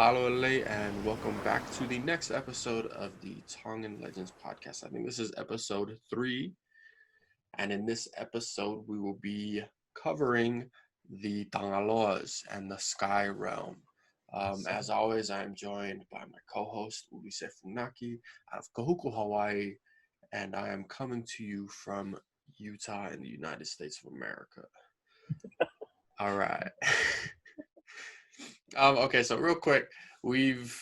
Malole, and welcome back to the next episode of the Tongan Legends podcast. I think this is episode 3, and in this episode, we will be covering the Tangaloas and the Sky Realm. As always, I am joined by my co-host Ulise Funaki out of Kahuku, Hawaii, and I am coming to you from Utah in the United States of America. All right. Okay, so real quick, we've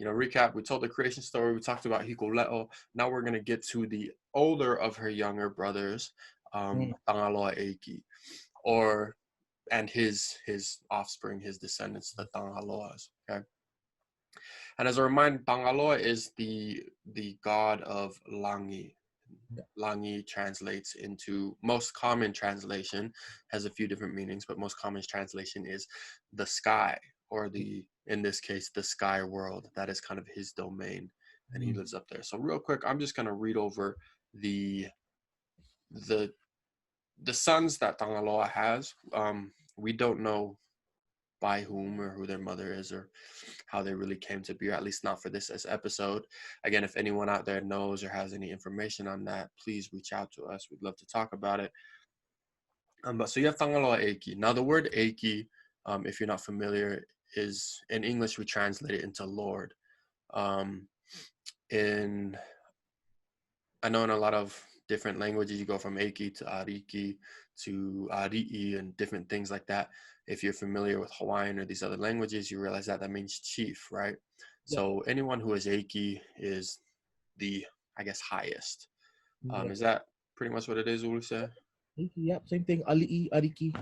recap. We told the creation story. We talked about Hikole'o. Now we're gonna get to the older of her younger brothers, Tangaloa Eiki, and his offspring, his descendants, the Tangaloas. Okay, and as a reminder, Tangaloa is the god of Langi. Langi translates into, most common translation has a few different meanings, but most common translation is the sky, or in this case, the sky world. That is kind of his domain, and he lives up there. So real quick, I'm just gonna read over the the sons that Tangaloa has. We don't know by whom or who their mother is or how they really came to be, or at least not for this episode. Again, if anyone out there knows or has any information on that, please reach out to us. We'd love to talk about it. But so you have Tangaloa Eiki. Now the word Eiki, if you're not familiar, is in English we translate it into Lord. In I know in a lot of different languages you go from Eiki to Ariki to Ari'i and different things like that. If you're familiar with Hawaiian or these other languages, you realize that means chief, right? Yeah. So anyone who is Eiki is the, I guess, highest. Yeah. Is that pretty much what it is, Uluse? Yep, same thing. Ali'i, Ariki,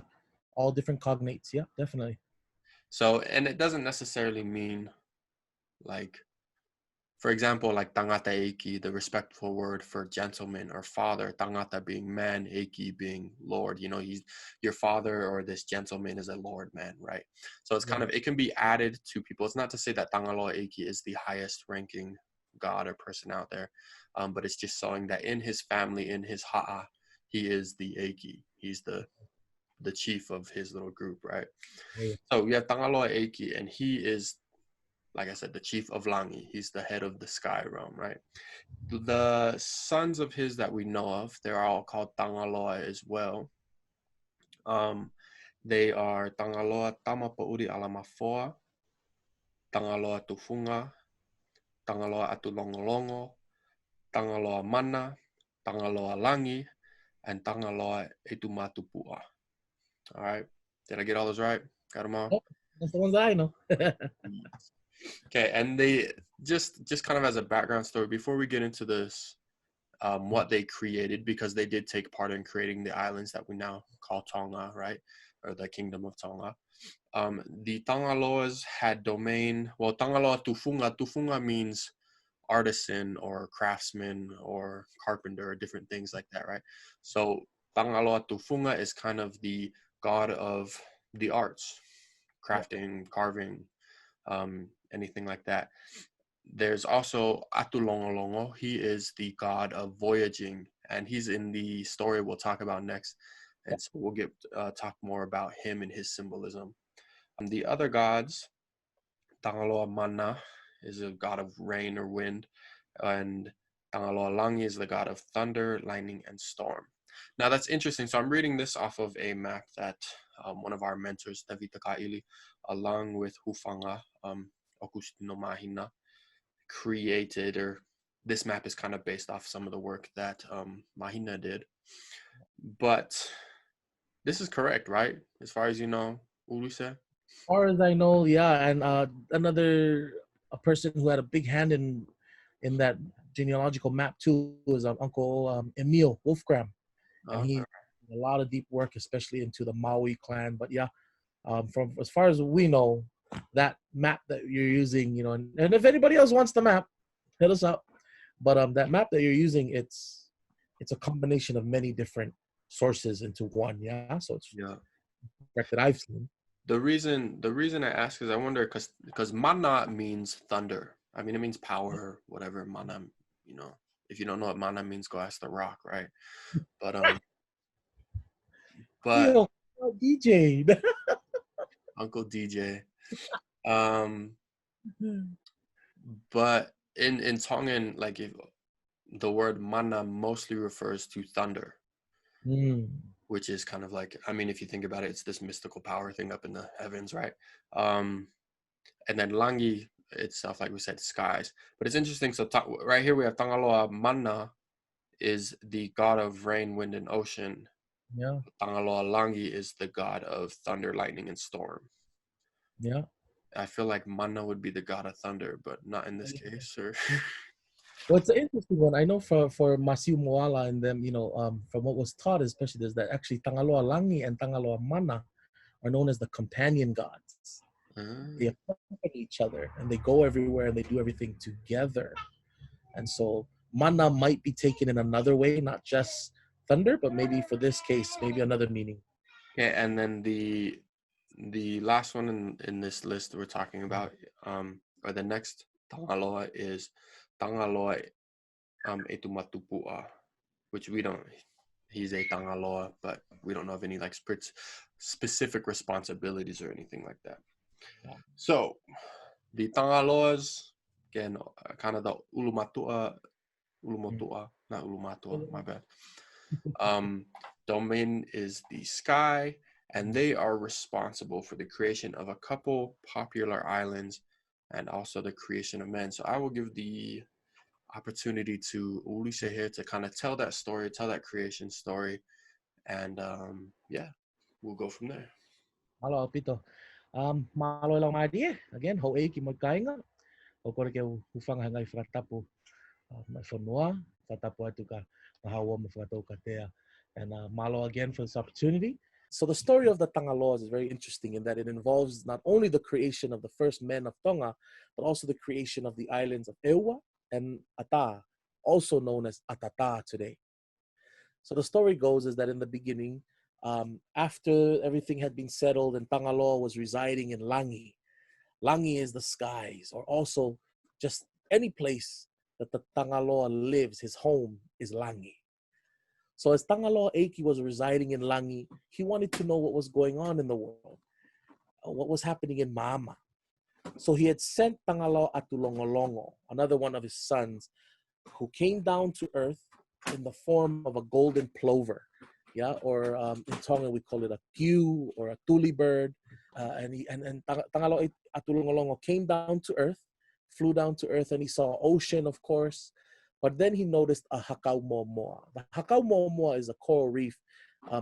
all different cognates. Yeah, definitely. So, and it doesn't necessarily mean like, for example, like tangata eiki, the respectful word for gentleman or father, tangata being man, eiki being lord. He's your father, or this gentleman is a lord man, right? So it's Yeah. kind of, it can be added to people. It's not to say that Tangaloa eiki is the highest ranking god or person out there, but it's just showing that in his family, in his ha'a, he is the eiki. He's the chief of his little group, right? Yeah. So we have Tangaloa eiki, and he is, like I said, the chief of Langi. He's the head of the sky realm, right? The sons of his that we know of, they're all called Tangaloa as well. Um, they are Tangaloa Tamapauri Alamafoa, Tangaloa Tufunga, Tangaloa Atulongolongo, Tangaloa Mana, Tangaloa Langi, and Tangaloa Etumatupua. All right. Did I get all those right? Got them all? Oh, that's the ones that I know. Okay, and they just kind of as a background story before we get into this, what they created, because they did take part in creating the islands that we now call Tonga, right, or the Kingdom of Tonga. The Tangaloas had domain. Well, Tangaloa Tufunga. Tufunga means artisan or craftsman or carpenter or different things like that, right? So Tangaloa Tufunga is kind of the god of the arts, Yeah. crafting, carving, anything like that. There's also Atulongolongo. He is the god of voyaging, and he's in the story we'll talk about next. Yeah. And so we'll get talk more about him and his symbolism. The other gods, Tangaloa Mana is a god of rain or wind, and Tangaloa Langi is the god of thunder, lightning, and storm. Now that's interesting. So I'm reading this off of a map that one of our mentors, Davita Kaili, along with Hufanga, Okustino Mahina, created, or this map is kind of based off some of the work that Mahina did. But this is correct, right? As far as you know, Uluse? As far as I know, yeah, and another a person who had a big hand in that genealogical map too is Uncle Emil Wolfgram, and he Okay. did a lot of deep work, especially into the Maui clan. But yeah, from as far as we know, that map that you're using, and if anybody else wants the map, hit us up. But that map that you're using, it's a combination of many different sources into one. Yeah, so it's Yeah. correct that I've seen. The reason I ask is I wonder, because mana means thunder. I mean, it means power, whatever mana. You know, if you don't know what mana means, go ask the Rock, right? But but DJ. Uncle DJ. Um, But in Tongan, like if the word mana mostly refers to thunder, Mm. which is kind of like, I mean, if you think about it, it's this mystical power thing up in the heavens, right? Um, and then langi itself, like we said, skies. But it's interesting. So right here we have Tangaloa mana is the god of rain, wind, and ocean. Yeah, Tangaloa langi is the god of thunder, lightning, and storm. yeah. I feel like mana would be the god of thunder, but not in this case. Or Well, it's an interesting one. I know for Masiu Moala and them, from what was taught, especially, there's that actually Tangaloa Langi and Tangaloa Mana are known as the companion gods. They accompany each other and they go everywhere and they do everything together. And so Mana might be taken in another way, not just thunder, but maybe for this case, maybe another meaning. yeah, and then the last one in this list we're talking about, or the next Tangaloa is Tangaloa Etumatupua, which we don't. He's a Tangaloa, but we don't know of any like specific responsibilities or anything like that. Yeah. So the Tangaloas, again, kind of the Ulumotua, not Ulumatua, my bad. Domain is the sky, and they are responsible for the creation of a couple popular islands and also the creation of men. So I will give the opportunity to Ulise here to kind of tell that story, tell that creation story, and yeah, we'll go from there. Malo, Pito. Malo lang madi again, ho ki magkainga. O kore ke ufang hangai fratapu. My fonua, fratapu atuka, mahawa mafrato katea. And malo again for this opportunity. So the story of the Tangaloas is very interesting in that it involves not only the creation of the first men of Tonga, but also the creation of the islands of Ewa and Ata, also known as Atata today. So the story goes is that in the beginning, after everything had been settled and Tangaloa was residing in Langi. Langi is the skies, or also just any place that the Tangaloa lives, his home is Langi. So as Tangaloa Eiki was residing in Langi, he wanted to know what was going on in the world, what was happening in Mama. So he had sent Tangaloa Atulongolongo, another one of his sons, who came down to earth in the form of a golden plover. Yeah, or in Tonga we call it a pew or a tuli bird. And Tangaloa Atulongolongo came down to earth, flew down to earth, and he saw ocean, of course. But then he noticed a hakau momoa. The hakau momoa is a coral reef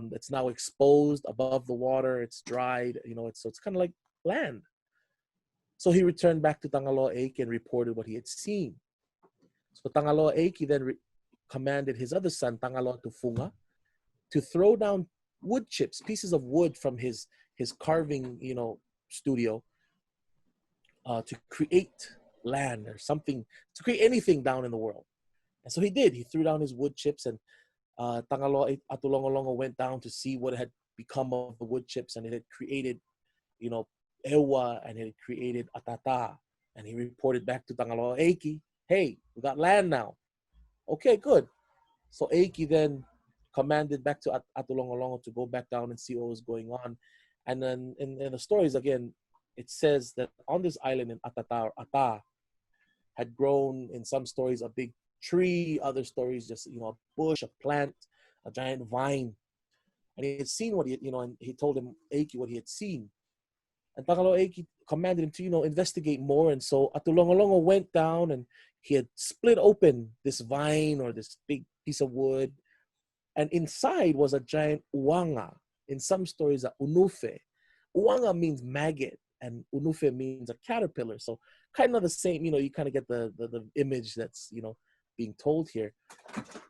that's now exposed above the water. It's dried, so it's kind of like land. So he returned back to Tangaloa Eiki and reported what he had seen. So Tangaloa Eiki then commanded his other son, Tangaloa Tufunga, to throw down wood chips, pieces of wood from his carving, studio, to create land or something, to create anything down in the world. And so he did. He threw down his wood chips, and Tangaloa Atulongolongo went down to see what had become of the wood chips, and it had created, Ewa, and it had created Atata. And he reported back to Tangaloa Eiki, hey, we got land now. Okay, good. So Eiki then commanded back to Atulongolongo to go back down and see what was going on. And then in the stories, again, it says that on this island in Atata, or Ata, had grown, in some stories, a big tree, other stories just, a bush, a plant, a giant vine. And he had seen what and he told him, Eiki, what he had seen. And Tangaloa Eiki commanded him to, investigate more. And so Atulongolongo went down and he had split open this vine or this big piece of wood. And inside was a giant uanga. In some stories, a unufe. Uanga means maggot and unufe means a caterpillar. So kind of the same, you kind of get the image that's, being told here.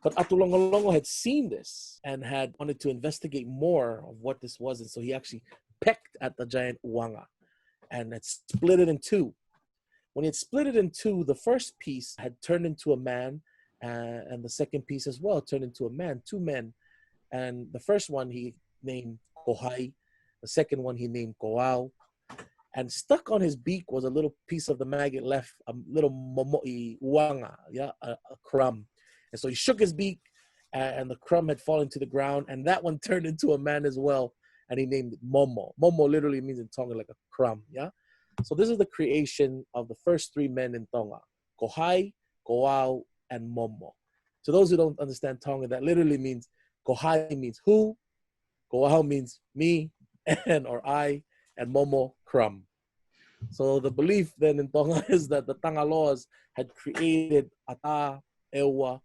But Atulongolongo had seen this and had wanted to investigate more of what this was. And so he actually pecked at the giant uanga and had split it in two. When he had split it in two, the first piece had turned into a man, and the second piece as well turned into a man, two men. And the first one he named Kohai, the second one he named Koau. And stuck on his beak was a little piece of the maggot left, a little momo'i uanga, a crumb. And so he shook his beak, and the crumb had fallen to the ground, and that one turned into a man as well, and he named it Momo. Momo literally means in Tonga like a crumb, yeah? So this is the creation of the first three men in Tonga: Kohai, Koau, and Momo. To those who don't understand Tonga, that literally means Kohai means who, Koau means me, and or I, and Momo crumb. So the belief then in Tonga is that the Tangaloas had created Ata, Ewa,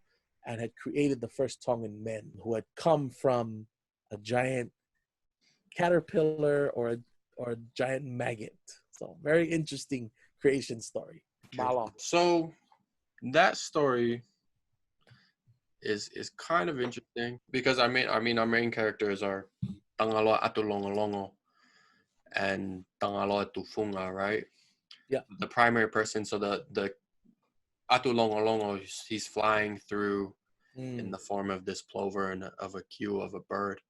and had created the first Tongan men who had come from a giant caterpillar or a giant maggot. So very interesting creation story. Okay. Mala. So that story is kind of interesting because I mean our main characters are Tangaloa Atulongolongo and Tangaloa Tufunga, right? Yeah. The primary person, so the Atulongolongo, he's flying through in the form of this plover and of a queue of a bird.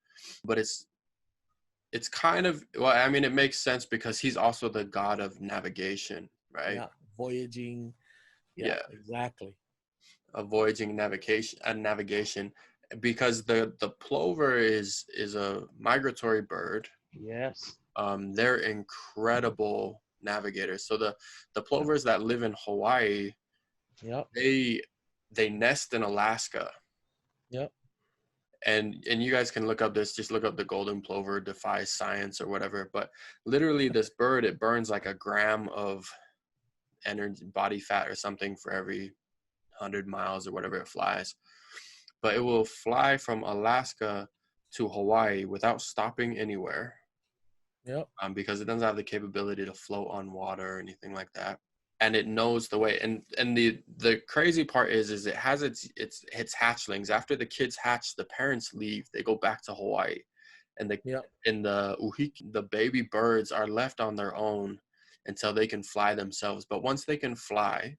But it's kind of, well, I mean, it makes sense because he's also the god of navigation, right? Yeah. Voyaging. Yeah, Yeah, exactly. of voyaging and navigation, because the plover is a migratory bird. Yes. They're incredible navigators. So the Yeah. plovers that live in Hawaii, Yep. they nest in Alaska. Yep. And you guys can look up this, just look up the golden plover defies science or whatever, but literally this bird, it burns like a gram of energy, body fat or something for every 100 miles or whatever it flies. But it will fly from Alaska to Hawaii without stopping anywhere, Yep. because it doesn't have the capability to float on water or anything like that. And it knows the way. And the crazy part is it has its hatchlings. After the kids hatch, the parents leave. They go back to Hawaii, and Yep. the uhiki, the baby birds are left on their own until they can fly themselves. But once they can fly,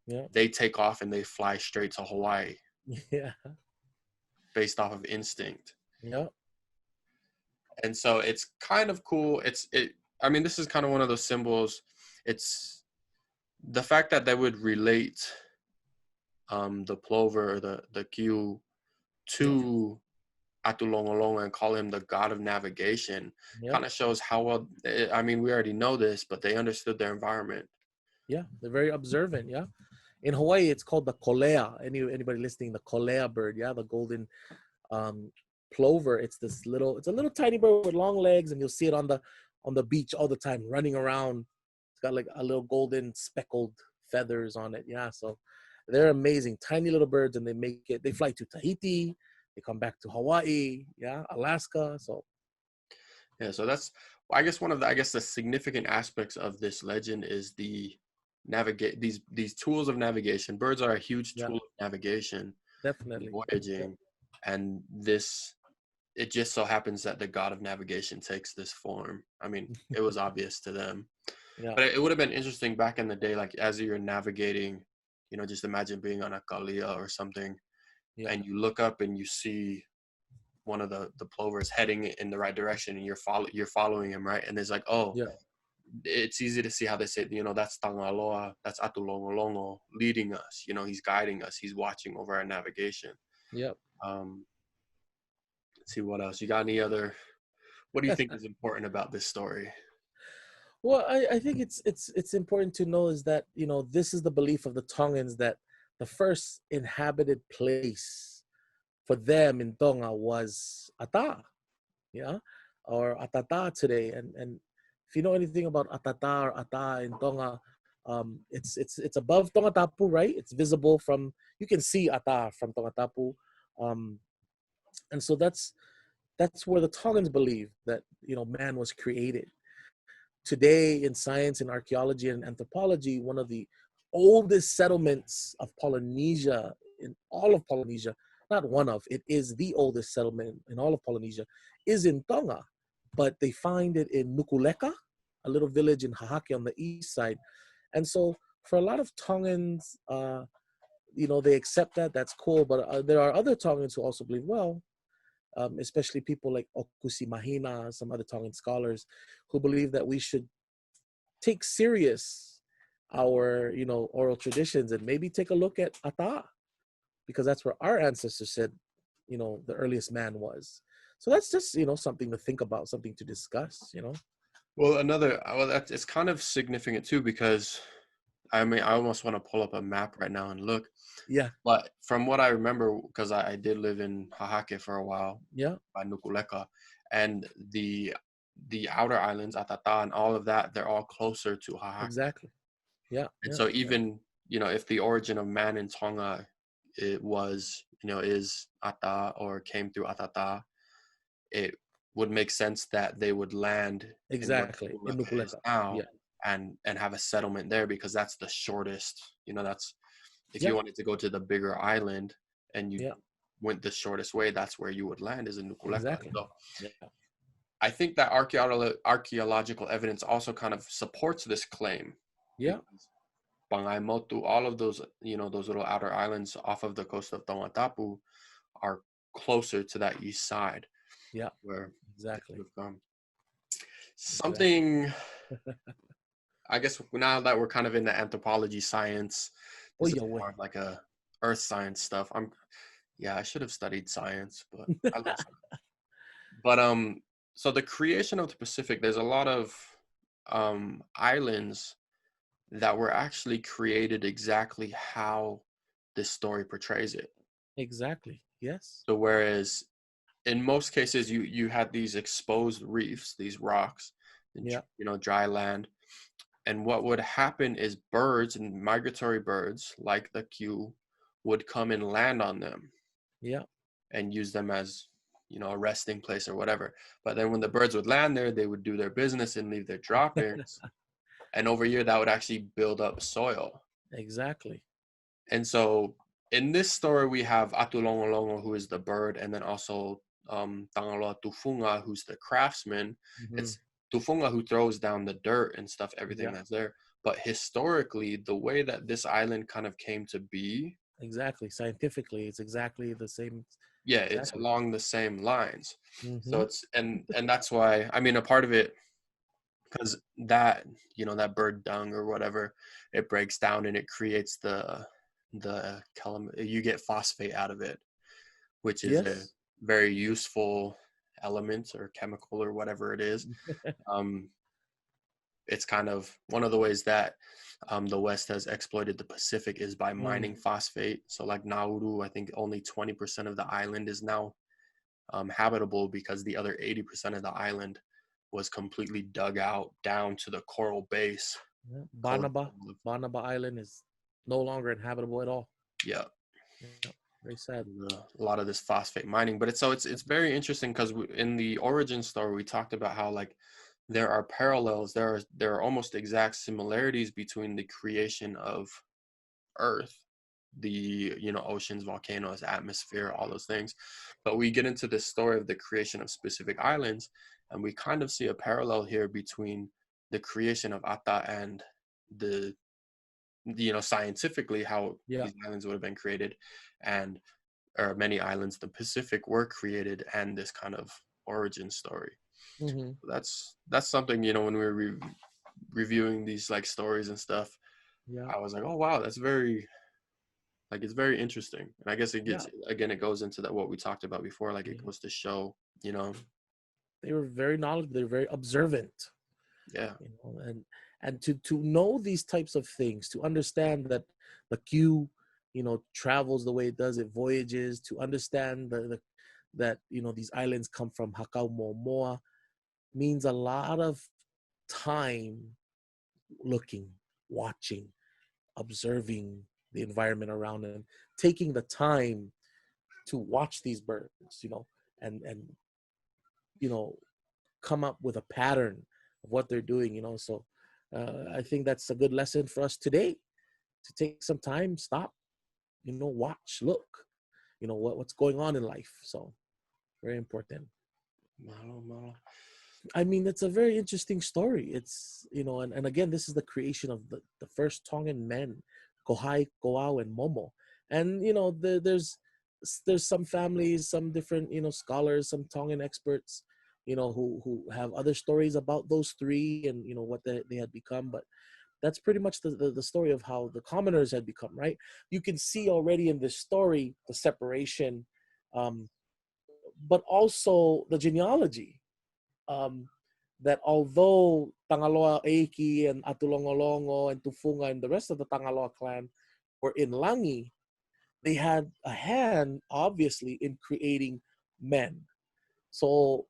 Yep. they take off and they fly straight to Hawaii Yeah. based off of instinct. Yep. And so it's kind of cool. I mean, this is kind of one of those symbols. It's the fact that they would relate the plover, the kiu, Yep. to Atulongolongo and call him the god of navigation Yep. kind of shows how well, I mean, we already know this, but they understood their environment. Yeah. They're very observant. Yeah. In Hawaii, it's called the kolea. Anybody listening, the kolea bird, yeah, the golden um, plover. It's a little tiny bird with long legs, and you'll see it on the beach all the time, running around. It's got like a little golden speckled feathers on it. Yeah, so they're amazing, tiny little birds, and they fly to Tahiti, they come back to Hawaii, yeah, Alaska. So Yeah, so that's, I guess, one of the, I guess, the significant aspects of this legend is the navigate these tools of navigation. Birds are a huge yeah, tool of navigation, definitely. Yeah, voyaging, and this, it just so happens that the god of navigation takes this form. I mean, it was obvious to them, yeah, but it would have been interesting back in the day, like as you're navigating, just imagine being on a kalia or something, yeah, and you look up and you see one of the plovers heading in the right direction, and you're following him, right? And it's like, oh, yeah, it's easy to see how they say, that's Tangaloa, that's Atulongolongo leading us. He's guiding us. He's watching over our navigation. yeah. Um, let's see what else. You got any other? What do you think is important about this story? Well, I think it's important to know is that this is the belief of the Tongans that the first inhabited place for them in Tonga was Ata, yeah, or Atata today. And if you know anything about Atata or Ata in Tonga, it's above Tongatapu, right? It's visible from, you can see Ata from Tongatapu, um, and so that's where the Tongans believe that man was created. Today in science and archaeology and anthropology, one of the oldest settlements of Polynesia, in all of Polynesia, not one of, it is the oldest settlement in all of Polynesia, is in Tonga. But they find it in Nukuleka, a little village in Hahaki on the east side. And so for a lot of Tongans, they accept that, that's cool. But there are other Tongans who also believe, well, especially people like Okusi Mahina, some other Tongan scholars, who believe that we should take serious our, oral traditions and maybe take a look at Ata, because that's where our ancestors said, the earliest man was. So that's just, something to think about, something to discuss. Well, that's it's kind of significant too because I mean I almost want to pull up a map right now and look. Yeah, But from what I remember, because I did live in Hahake for a while yeah, by Nukuleka, and the outer islands, Atata and all of that, they're all closer to Hahake. exactly. Yeah, And yeah, so yeah, even, if the origin of man in Tonga it was, is Ata or came through Atata, it would make sense that they would land in where exactly. In Nukuleka is Nukuleka. now Yeah, and have a settlement there because that's the shortest, that's if yeah, you wanted to go to the bigger island and you yeah, went the shortest way, that's where you would land is in Nukuleka. exactly. So Yeah, I think that archaeological evidence also kind of supports this claim yeah, because Pangaimotu, all of those, those little outer islands off of the coast of Tongatapu are closer to that east side yeah, where they could exactly, have gone. exactly. Something, I guess now that we're kind of in the anthropology science, Oh, this is yeah, more of way. like a earth science stuff. Yeah, I should have studied science, but I love science. But so the creation of the Pacific, there's a lot of islands that were actually created exactly how this story portrays it. Exactly. Yes. So whereas in most cases you had these exposed reefs, these rocks, and Yeah, dry land, and what would happen is birds and migratory birds like the Q would come and land on them yeah, and use them as a resting place or whatever. But then when the birds would land there, they would do their business and leave their droppings, and over here that would actually build up soil. exactly. And so in this story we have Atulongolongo, who is the bird, and then also Tangaloa Tufunga, who's the craftsman. Hmm. It's Tufunga who throws down the dirt and stuff, everything Yeah, that's there. But historically, the way that this island kind of came to be, exactly. Scientifically, it's exactly the same. yeah, it's Exactly. along the same lines. So Hmm. it's and that's why, I mean, a part of it, because that that bird dung or whatever, it breaks down and it creates you get phosphate out of it, which is a Yes. very useful element or chemical or whatever it is. um, it's kind of one of the ways that the West has exploited the Pacific is by Mm. mining phosphate. So like Nauru, I think only 20% of the island is now habitable because the other 80% of the island was completely dug out down to the coral base. Yeah. Color. Banaba Island is no longer inhabitable at all. Yeah, Yeah. Very sad. a lot of this phosphate mining, but it's very interesting because in the origin story we talked about how like there are parallels, there are almost exact similarities between the creation of Earth, the oceans, volcanoes, atmosphere, all those things. But we get into this story of the creation of specific islands, and we kind of see a parallel here between the creation of Ata and the scientifically how Yeah. these islands would have been created, and or many islands the Pacific were created, and this kind of origin story. Hmm. That's something, when we were reviewing these like stories and stuff, Yeah. I was like, oh wow, that's very, like, it's very interesting. And I guess it Yeah. gets, again, it goes into that what we talked about before, like it Yeah. goes to show, you know They were very knowledgeable. They were very observant. yeah, And to know these types of things, to understand that the Q, travels the way it does, it voyages, to understand that these islands come from Hakau Moa means a lot of time looking, watching, observing the environment around them, taking the time to watch these birds, and you know come up with a pattern of what they're doing. So I think that's a good lesson for us today, to take some time, stop, watch, look, what's going on in life. So very important. malo, malo. I mean, it's a very interesting story. It's, and again, this is the creation of the first Tongan men, Kohai, Koau, and Momo. And, there's some families, some different, scholars, some Tongan experts, who have other stories about those three and, what they had become. But that's pretty much the story of how the commoners had become, right? You can see already in this story the separation, um, but also the genealogy. Um, that although Tangaloa Eiki and Atulongolongo and Tufunga and the rest of the Tangaloa clan were in Langi, they had a hand, obviously, in creating men. So,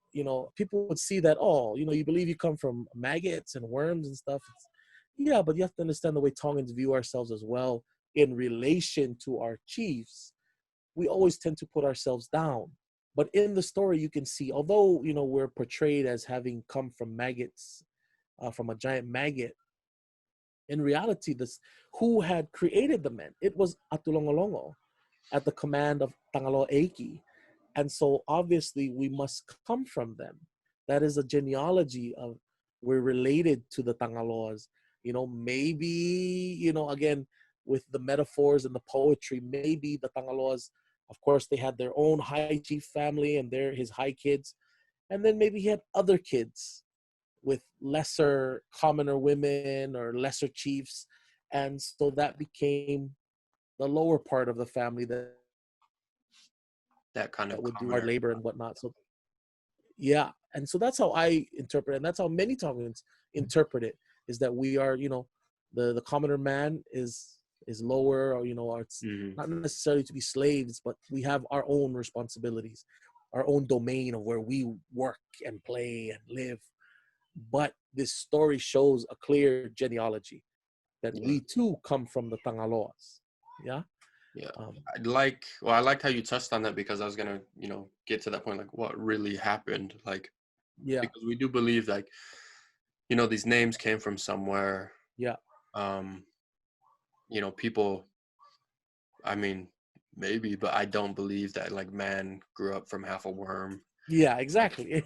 people would see that, oh, you believe you come from maggots and worms and stuff. Yeah, but you have to understand the way Tongans view ourselves as well in relation to our chiefs. We always tend to put ourselves down. But in the story, you can see, although, we're portrayed as having come from maggots, from a giant maggot, in reality, who had created the men? It was Atulongolongo at the command of Tangaloa Eiki. And so obviously we must come from them. That is a genealogy of, we're related to the Tangaloas. Maybe, again, with the metaphors and the poetry, maybe the Tangaloas, of course, they had their own high chief family and his high kids. And then maybe he had other kids with lesser commoner women or lesser chiefs. And so that became the lower part of the family that That kind of would do hard commoner. labor and whatnot. So yeah, and so that's how I interpret it, and that's how many Tongans interpret it, is that we are, the commoner man is lower, or it's Mm-hmm. not necessarily to be slaves, but we have our own responsibilities, our own domain of where we work and play and live. But this story shows a clear genealogy that Yeah. we too come from the Tangaloas. Yeah. Yeah. Um, I liked how you touched on that, because I was gonna, get to that point, like what really happened. Like, yeah. because we do believe, like, these names came from somewhere. Yeah. Um, people, I mean, maybe, but I don't believe that like man grew up from half a worm. Yeah. Like, Exactly.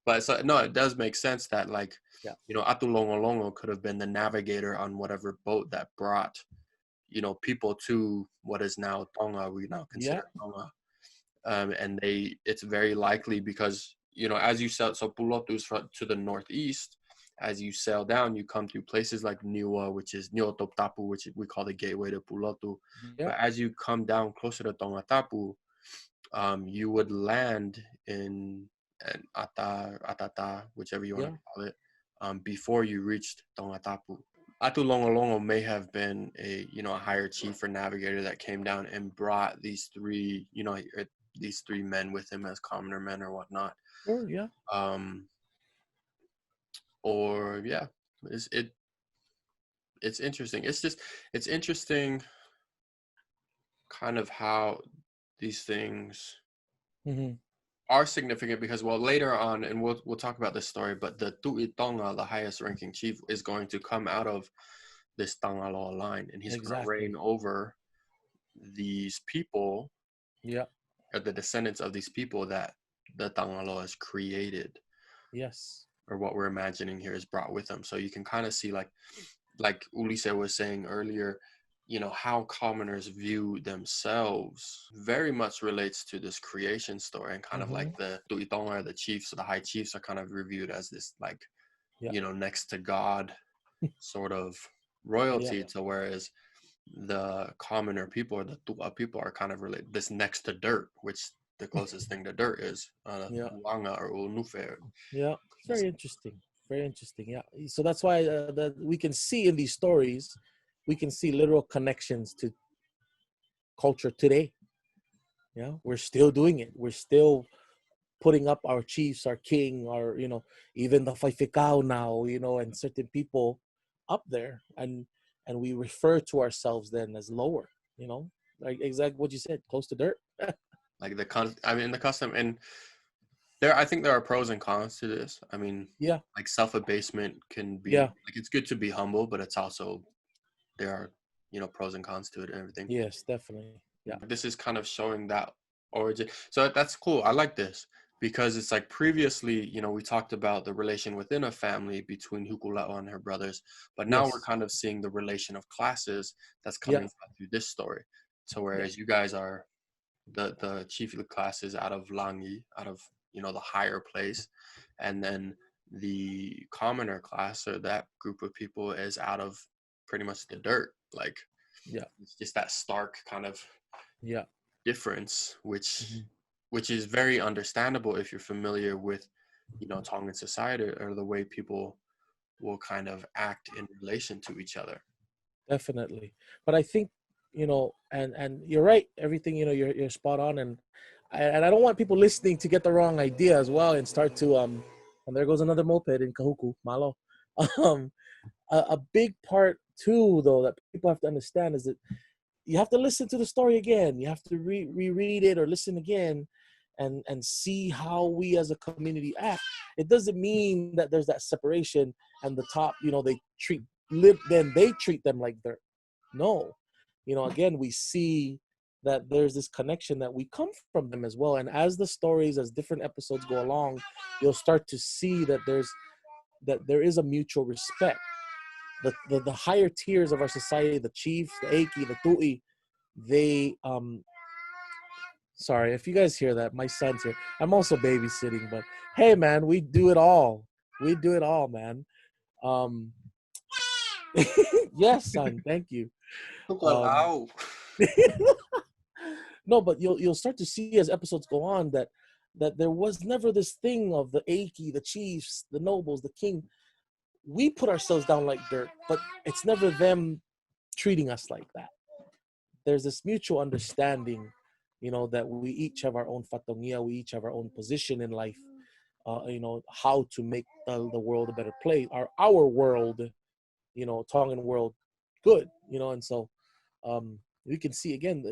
but so no, it does make sense that, like, Yeah. Atulongolongo could have been the navigator on whatever boat that brought, people to what is now Tonga, we now Yeah. consider Tonga. And it's very likely because, as you sail, so Pulotu is to the northeast. As you sail down, you come to places like Niua, which is Niotoptapu, which we call the gateway to Pulotu. Yeah. But as you come down closer to Tongatapu, you would land in an Atata, whichever you want Yeah. to call it, before you reached Tongatapu. Atulongolongo may have been a higher chief or navigator that came down and brought these three men with him as commoner men or whatnot. Sure. Yeah. Um, or yeah, it's it it's interesting. It's interesting, kind of how these things Mm-hmm. are significant, because, well, later on, and we'll talk about this story, but the Tu'itonga, the highest ranking chief, is going to come out of this Tangaloa line, and he's going to Exactly. reign over these people, Yeah. or the descendants of these people that the Tangaloa has created, Yes. or what we're imagining here is brought with them. So you can kind of see, like Ulisse was saying earlier, how commoners view themselves very much relates to this creation story, and kind of Mm-hmm. like the Tu'itonga, the chiefs, or the high chiefs, are kind of reviewed as this, like, Yeah. next to God sort of Yeah. royalty, to whereas the commoner people, or the Tu'a people, are kind of related this next to dirt, which the closest thing to dirt is Yeah. Uanga or Unufe. Yeah. It's very interesting. Very interesting. Yeah. So that's why that we can see in these stories, we can see literal connections to culture today. Yeah. We're still doing it. We're still putting up our chiefs, our king, our, even the Faifikao now, and certain people up there, and we refer to ourselves then as lower, like exactly what you said, close to dirt. Like the custom, and I think there are pros and cons to this. I mean, Yeah. like, self-abasement can be, Yeah. like, it's good to be humble, but it's also, there are, pros and cons to it and everything. Yes, definitely. Yeah. This is kind of showing that origin. So that's cool. I like this, because it's like previously, we talked about the relation within a family between Hukula'o and her brothers, but now we're Yes. kind of seeing the relation of classes that's Yeah. coming through this story. So Yeah. whereas you guys are the chief classes out of Langi, out of, the higher place, and then the commoner class, or that group of people, is out of pretty much the dirt. Like, Yeah. it's just that stark kind of Yeah. difference, Mhm. which is very understandable if you're familiar with, Tongan society or the way people will kind of act in relation to each other. Definitely. But I think, and you're right, everything, you're spot on. And I don't want people listening to get the wrong idea as well and start to, and there goes another moped in Kahuku, Malo. Um, a big part too, though, that people have to understand is that you have to listen to the story again. You have to reread it or listen again and see how we as a community act. It doesn't mean that there's that separation and the top, they then they treat them like dirt. No. Again, we see that there's this connection that we come from them as well. And as the stories, as different episodes go along, you'll start to see that there is a mutual respect. The higher tiers of our society, the chiefs, the Eiki, the Tui, they sorry if you guys hear that, my son's here. I'm also babysitting, but hey man, we do it all. We do it all, man. Um yes, son, thank you. Um no, but you'll start to see as episodes go on that there was never this thing of the Eiki, the chiefs, the nobles, the king. We put ourselves down like dirt, but it's never them treating us like that. There's this mutual understanding, that we each have our own fatongia, we each have our own position in life, how to make the world a better place, our world, Tongan world, good, and so we can see again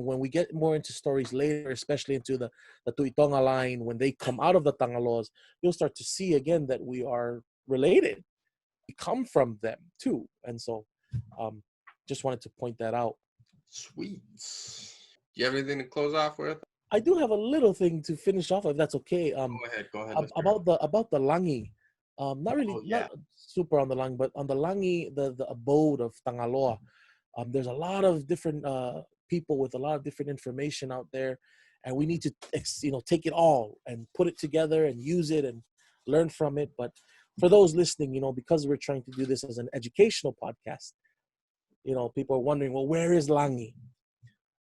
when we get more into stories later, especially into the Tuitonga line, when they come out of the Tangaloas, you'll start to see again that we are related. We come from them too, and so just wanted to point that out. Sweet. Do you have anything to close off with? I do have a little thing to finish off, if that's okay. Go ahead. About the langi. Not really, Yeah. not super on the langi, but on the langi, the abode of Tangaloa. There's a lot of different people with a lot of different information out there, and we need to take it all and put it together and use it and learn from it. But for those listening, because we're trying to do this as an educational podcast, people are wondering, well, where is langi?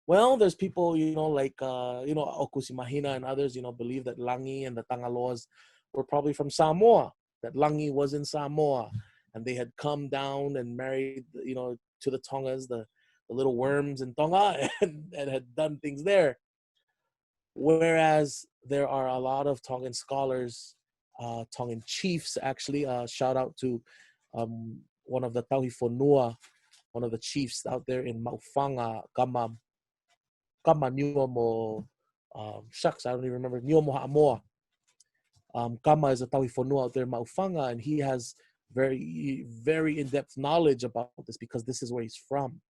Well, there's people, like, Okusi Mahina and others, believe that Langi and the Tangaloas were probably from Samoa, that Langi was in Samoa, and they had come down and married, to the Tongas, the little worms in Tonga, and had done things there. Whereas there are a lot of Tongan scholars, Tongan chiefs, actually, shout out to one of the Tauhifonua, one of the chiefs out there in Maufanga, Kama Niumo, shucks, I don't even remember, Niumo Ha'amoa. Kama is a Tauhifonua out there in Maufanga, and he has very, very in-depth knowledge about this because this is where he's from.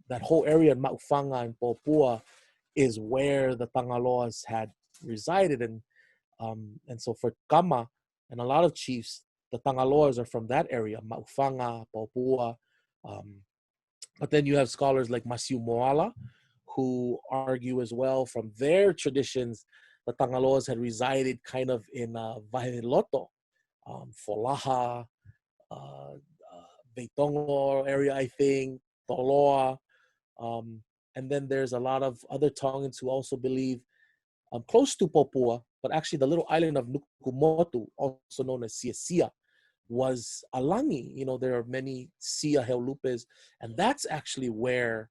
That whole area in Maufanga and Popua is where the Tangaloas had resided. And so for Kama and a lot of chiefs, the Tangaloas are from that area, Maufanga, Popua. But then you have scholars like Masiu Moala, who argue as well from their traditions, the Tangaloas had resided kind of in Vahiloto, Folaha, Beitongo area, I think, Toloa. And then there's a lot of other Tongans who also believe close to Popua, but actually the little island of Nukumotu, also known as Sia, was Alangi. There are many Sia Heulupes, and that's actually where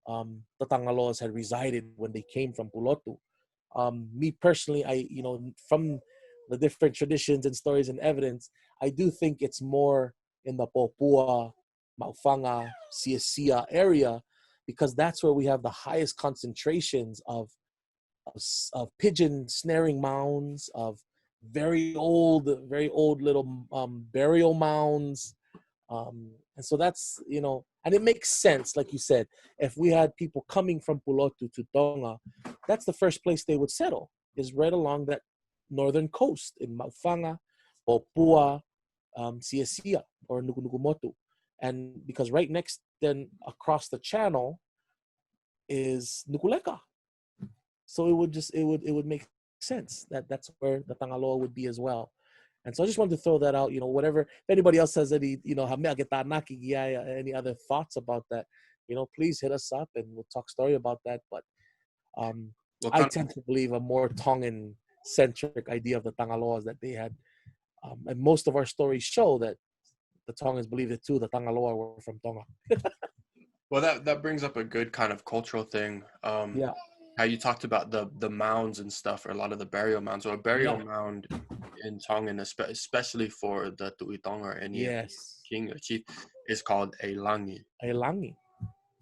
the Tangaloas had resided when they came from Pulotu. Me personally, from the different traditions and stories and evidence, I do think it's more in the Popua, Maufanga, Sia area, because that's where we have the highest concentrations of pigeon snaring mounds, of very old little burial mounds. And so that's, and it makes sense, like you said, if we had people coming from Pulotu to Tonga, that's the first place they would settle, is right along that northern coast in Maufanga, Popua, Sia, or Nukumotu. And because right next, then across the channel is Nukuleka. So it would make sense that that's where the Tangaloa would be as well. And so I just wanted to throw that out, whatever, if anybody else has any, any other thoughts about that, please hit us up and we'll talk story about that. But I tend to believe a more Tongan centric idea of the Tangaloas that they had. And most of our stories show that the Tongans believed it too. The Tangaloa were from Tonga. Well, that brings up a good kind of cultural thing. Yeah, How you talked about the mounds and stuff, or a lot of the burial mounds. So a burial yeah, mound in Tongan, especially for the Tuitong or any yes. king or chief, is called a langi, Ailangi.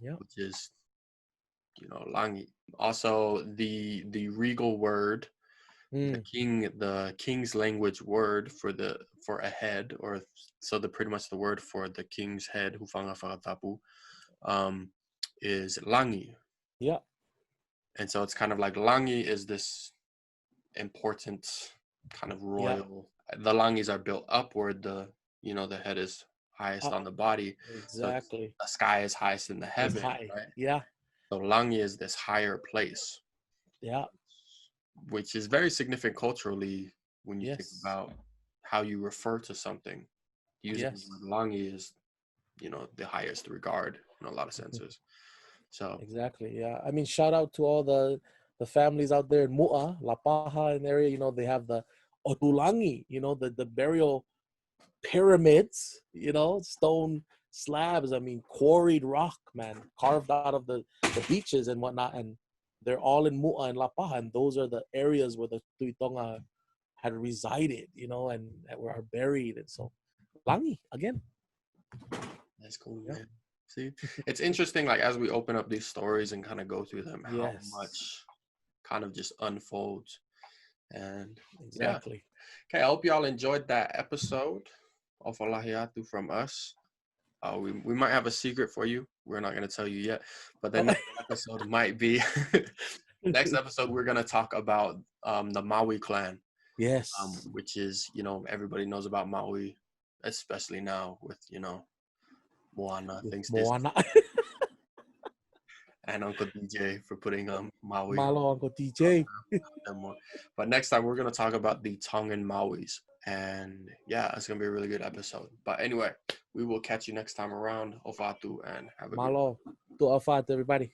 Yeah. which is langi. Also, the regal word, Mm, the king's language word for a head, or so the pretty much the word for the king's head, hufanga whakatapu, um, is langi. yeah. And so it's kind of like langi is this important kind of Yeah. royal. The langis are built upward. The head is highest on the body, so Exactly. the sky is highest in the It's heaven, high. right? Yeah. So langi is this higher place, Yeah. which is very significant culturally when you think Yes. about how you refer to something. Using the Yes. word langi is, the highest regard in a lot of senses. So Exactly. Yeah. I mean, shout out to all the families out there in Mu'a, La Paja, and area. They have the Otulangi. The burial pyramids. Stone slabs. I mean, quarried rock, man, carved out of the beaches and whatnot, and they're all in Mu'a and La Paja, and those are the areas where the Tuitonga had resided. And that are buried, and so Langi again. that's cool, Yeah. man. See, it's interesting, like as we open up these stories and kind of go through them, how Yes. much kind of just unfolds. And yeah. Exactly. Okay, I hope y'all enjoyed that episode of Olahiatu from us. We might have a secret for you. We're not going to tell you yet, but the Oh. next episode might be next episode we're going to talk about the Maui clan, Yes. which is, everybody knows about Maui, especially now with, Moana, With thanks Disney, Moana. and Uncle DJ for putting Maui Malo Uncle DJ. and more. But next time we're going to talk about the Tongan Mauis. And yeah, it's going to be a really good episode. But anyway, we will catch you next time around. Ofatu, and have a good Malo. To Afat, everybody.